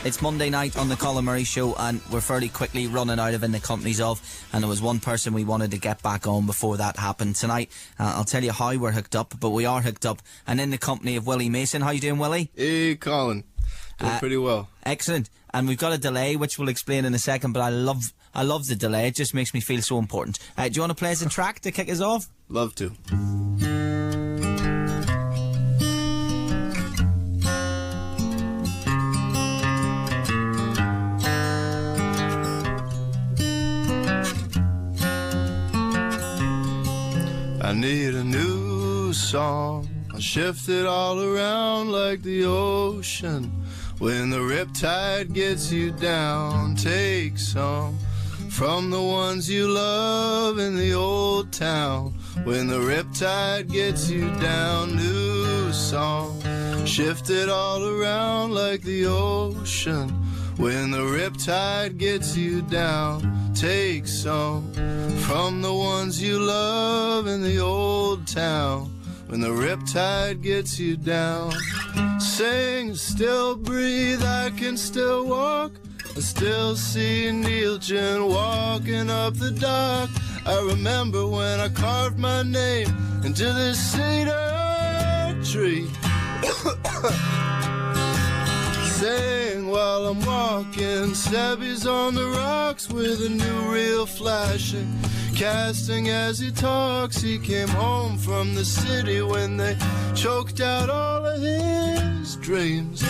It's Monday night on the Colin Murray Show, and we're fairly quickly running out of In the Companies Of, and there was one person we wanted to get back on before that happened tonight. I'll tell you how we're hooked up, but we are hooked up, and in the company of Willy Mason. How you doing, Willy? Hey, Colin. Doing pretty well. Excellent. And we've got a delay, which we'll explain in a second, but I love the delay. It just makes me feel so important. Do you want to play us a track to kick us off? Love to. I need a new song. I shift it all around like the ocean. When the riptide gets you down, take some from the ones you love in the old town. When the riptide gets you down, new song. Shift it all around like the ocean. When the riptide gets you down, take some from the ones you love in the old town. When the riptide gets you down, sing, still breathe, I can still walk. I still see Neil Jen walking up the dock. I remember when I carved my name into this cedar tree. Sing while I'm walking, Sebby's on the rocks with a new reel flashing. Casting as he talks, he came home from the city when they choked out all of his dreams.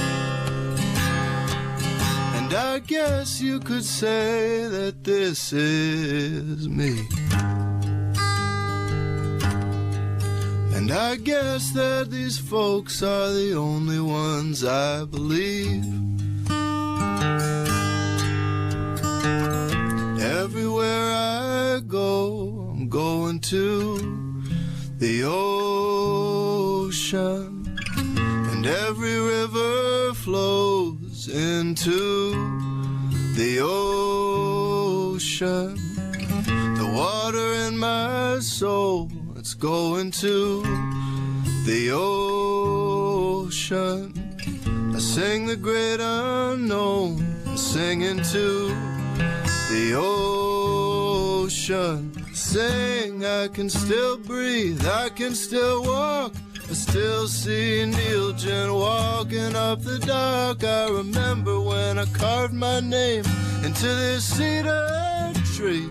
And I guess you could say that this is me. And I guess that these folks are the only ones I believe. Everywhere I go, I'm going to the ocean. And every river flows into the ocean. The water in my soul, it's going to the ocean. I sing the great unknown, I'm singing to the ocean. Sing, I can still breathe, I can still walk. I still see Neil Jen walking up the dock. I remember when I carved my name into this cedar tree.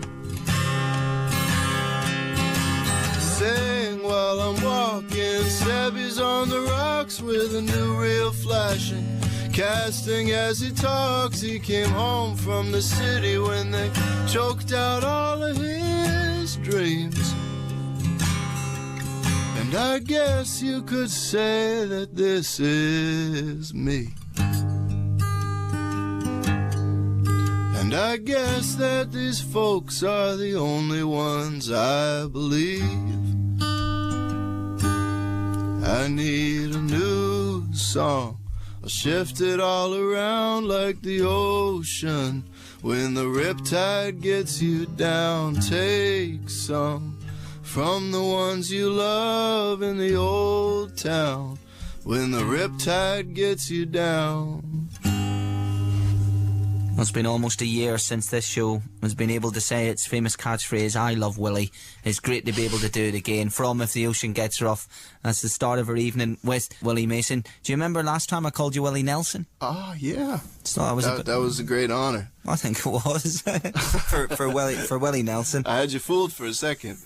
Sing while I'm walking, Sebby's on the rocks with a new reel flashing. Casting as he talks, he came home from the city when they choked out all of his dreams. And I guess you could say that this is me. And I guess that these folks are the only ones I believe. I need a new song. I'll shift it all around like the ocean. When the riptide gets you down, take some from the ones you love in the old town. When the riptide gets you down. It's been almost a year since this show has been able to say its famous catchphrase, I love Willy. It's great to be able to do it again. From If the Ocean Gets Rough. That's the start of our evening with Willy Mason. Do you remember last time I called you Willie Nelson? Oh, yeah. So that was a great honour. I think it was. for Willie Nelson. I had you fooled for a second.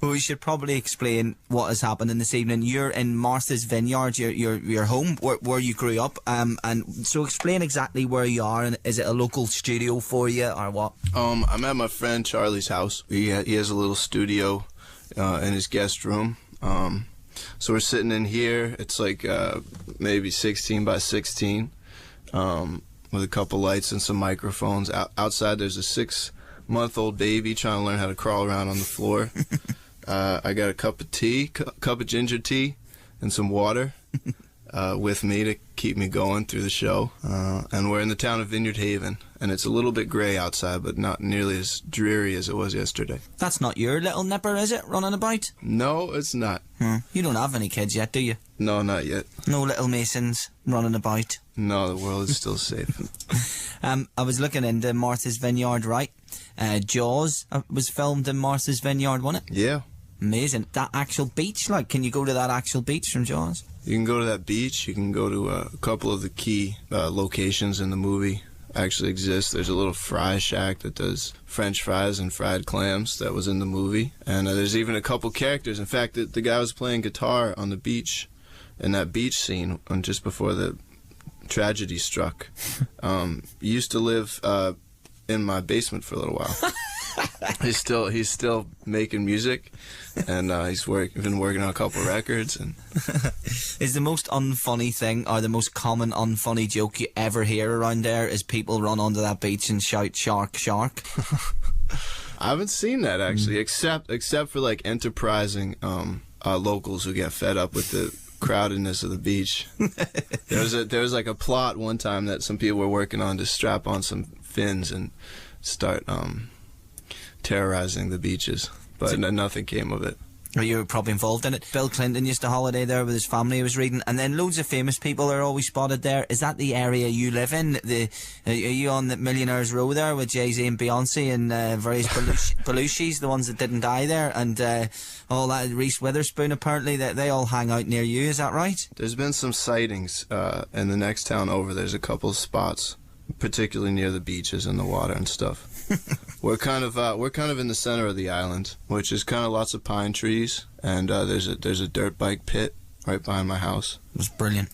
Well, we should probably explain what has happened in this evening. You're in Martha's Vineyard, your home, where you grew up. And so explain exactly where you are, and is it a local studio for you or what? I'm at my friend Charlie's house. He has a little studio in his guest room. So we're sitting in here. It's like maybe 16 by 16 with a couple lights and some microphones. Outside there's a 6-month-old baby trying to learn how to crawl around on the floor. I got a cup of tea, cup of ginger tea, and some water with me to keep me going through the show. And we're in the town of Vineyard Haven, and it's a little bit grey outside, but not nearly as dreary as it was yesterday. That's not your little nipper, is it, running about? No, it's not. You don't have any kids yet, do you? No, not yet. No little Masons running about? No, the world is still safe. I was looking into Martha's Vineyard, right? Jaws was filmed in Martha's Vineyard, wasn't it? Yeah. Amazing. That actual beach, like, can you go to that actual beach from Jaws? You can go to that beach. You can go to a couple of the key locations in the movie actually exist. There's a little fry shack that does French fries and fried clams that was in the movie. And there's even a couple characters. In fact, the guy was playing guitar on the beach in that beach scene just before the tragedy struck. Used to live in my basement for a little while. He's still making music, and he's been working on a couple records. And is the most unfunny thing, or the most common unfunny joke you ever hear around there, is people run onto that beach and shout "shark, shark"? I haven't seen that actually, except for like enterprising locals who get fed up with the crowdedness of the beach. There was like a plot one time that some people were working on to strap on some fins and start terrorizing the beaches, but nothing came of it. Or you were probably involved in it. Bill Clinton used to holiday there with his family, I was reading, and then loads of famous people are always spotted there. Is that the area you live in? Are you on the Millionaires Row there with Jay-Z and Beyonce and various Belushis, the ones that didn't die there, and all that? Reese Witherspoon, apparently, they all hang out near you, is that right? There's been some sightings in the next town over. There's a couple of spots, particularly near the beaches and the water and stuff. We're kind of in the center of the island, which is kind of lots of pine trees, and there's a dirt bike pit right behind my house. It was brilliant.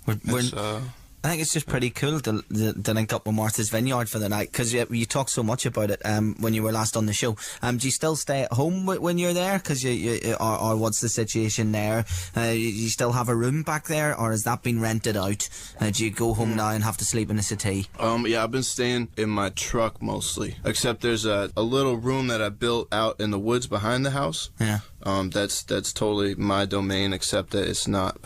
I think it's just pretty cool to link up with Martha's Vineyard for the night, because you talk so much about it when you were last on the show. Do you still stay at home when you're there? Because or what's the situation there? You still have a room back there, or has that been rented out? Do you go home now and have to sleep in a settee? Yeah, I've been staying in my truck mostly, except there's a little room that I built out in the woods behind the house. Yeah. That's totally my domain, except that it's not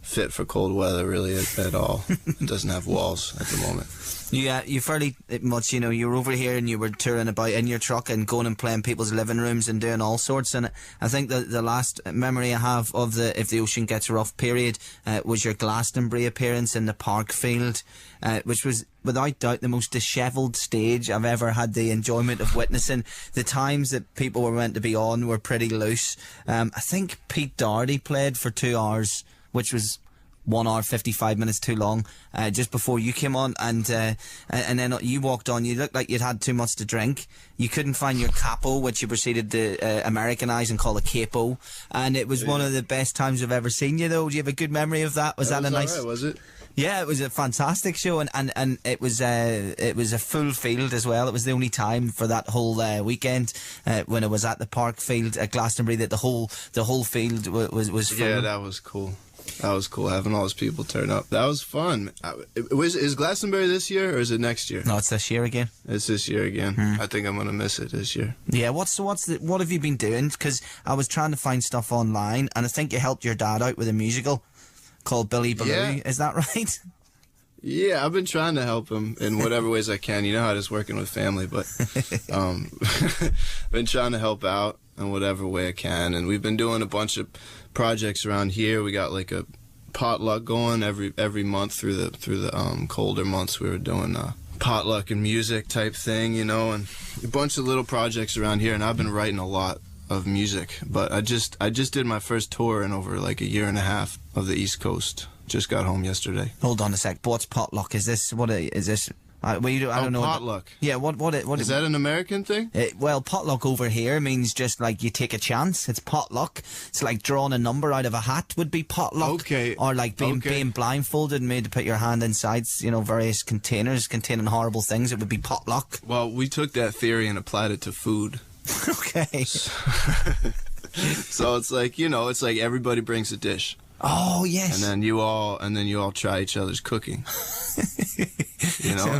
fit for cold weather really at all. It doesn't have walls at the moment. You fairly much, you were over here and you were touring about in your truck and going and playing people's living rooms and doing all sorts. And I think that the last memory I have of the If the Ocean Gets Rough period was your Glastonbury appearance in the Parkfield, which was without doubt the most dishevelled stage I've ever had the enjoyment of witnessing. The times that people were meant to be on were pretty loose. I think Pete Doherty played for 2 hours, which was 1 hour 55 minutes too long, just before you came on, and then you walked on. You looked like you'd had too much to drink. You couldn't find your capo, which you proceeded to Americanise and call a capo, and it was one of the best times I've ever seen you, though. Do you have a good memory of that? Was that a nice... Right, was it? Yeah, it was a fantastic show, and it was a full field as well. It was the only time for that whole weekend when it was at the Parkfield at Glastonbury that the whole field was full. Yeah, that was cool. That was cool, having all those people turn up. That was fun. Is Glastonbury this year, or is it next year? No, it's this year again. It's this year again. I think I'm going to miss it this year. Yeah, what have you been doing? Because I was trying to find stuff online, and I think you helped your dad out with a musical called Billy Baloo. Yeah. Is that right? Yeah, I've been trying to help him in whatever ways I can. You know how it is working with family, but been trying to help out in whatever way I can. And we've been doing a bunch of projects around here. We got like a potluck going every month through the colder months. We were doing a potluck and music type thing, and a bunch of little projects around here. And I've been writing a lot of music, but I just did my first tour in over like a year and a half of the East Coast. Just got home yesterday. Hold on a sec. What's potluck? Is this is this? I don't know. Potluck. Yeah. What is that an American thing? Well, potluck over here means just like you take a chance. It's potluck. It's like drawing a number out of a hat would be potluck. Okay. Or like being blindfolded and made to put your hand inside, various containers containing horrible things. It would be potluck. Well, we took that theory and applied it to food. Okay. So it's like it's like everybody brings a dish. Oh yes. And then you all try each other's cooking.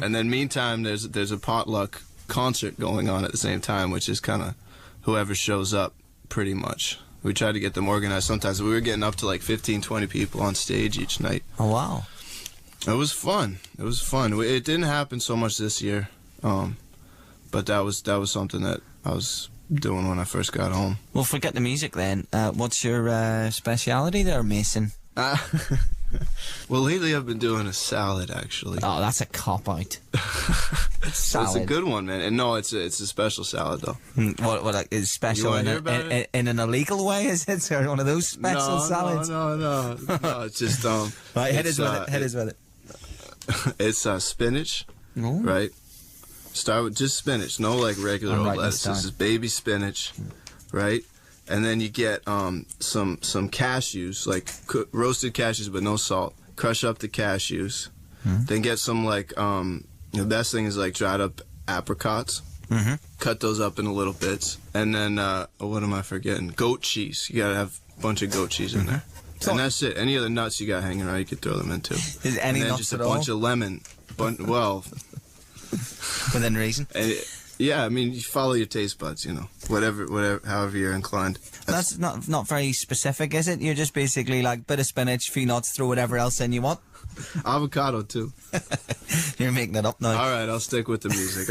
And then meantime there's a potluck concert going on at the same time, which is kind of whoever shows up pretty much. We try to get them organized sometimes. We were getting up to like 15, 20 people on stage each night. Oh wow. It was fun. It didn't happen so much this year. But that was something that I was doing when I first got home. Well, forget the music then. What's your speciality there, Mason? Well, lately I've been doing a salad, actually. Oh, that's a cop-out. It's a good one, man. And no, it's a special salad, though. What like, is special wanna in, hear about it? in an illegal way, is it? Or one of those special salads? No, it's just, Right, hit it's, us with it. It's spinach, Oh. right? Start with just spinach, no like regular I'm old writing lettuce. this This is baby spinach, right? And then you get some cashews, like roasted cashews but no salt. Crush up the cashews. Then get some like the best thing is like dried up apricots. Cut those up into little bits. And then what am I forgetting? Goat cheese. You gotta have a bunch of goat cheese in there. So- And that's it. Any other nuts you got hanging around, you could throw them in too. Is any And then nuts just at a all? bunch of lemon. Well, Within reason. yeah, I mean, you follow your taste buds, you know, whatever, however you're inclined. That's not very specific, is it? You're just basically like bit of spinach, few nuts, throw whatever else in you want. Avocado too. You're making it up now. All right, I'll stick with the music.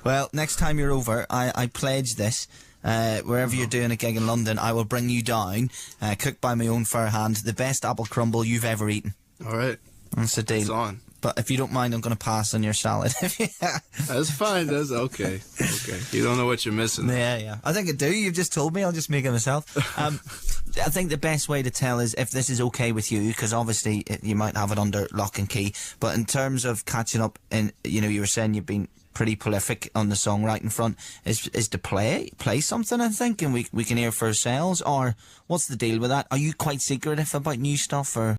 Well, next time you're over, I pledge this. Wherever you're doing a gig in London, I will bring you down, cooked by my own fair hand, the best apple crumble you've ever eaten. All right, That's the deal. it's on. But if you don't mind, I'm going to pass on your salad. That's fine. That's okay. Okay, you don't know what you're missing. Yeah. I think I do. You've just told me. I'll just make it myself. I think the best way to tell is if this is okay with you, because obviously you might have it under lock and key. But in terms of catching up, and you know, you were saying you've been pretty prolific on the songwriting front. Is to play something, I think, and we can hear for ourselves. Or what's the deal with that? Are you quite secretive about new stuff, or?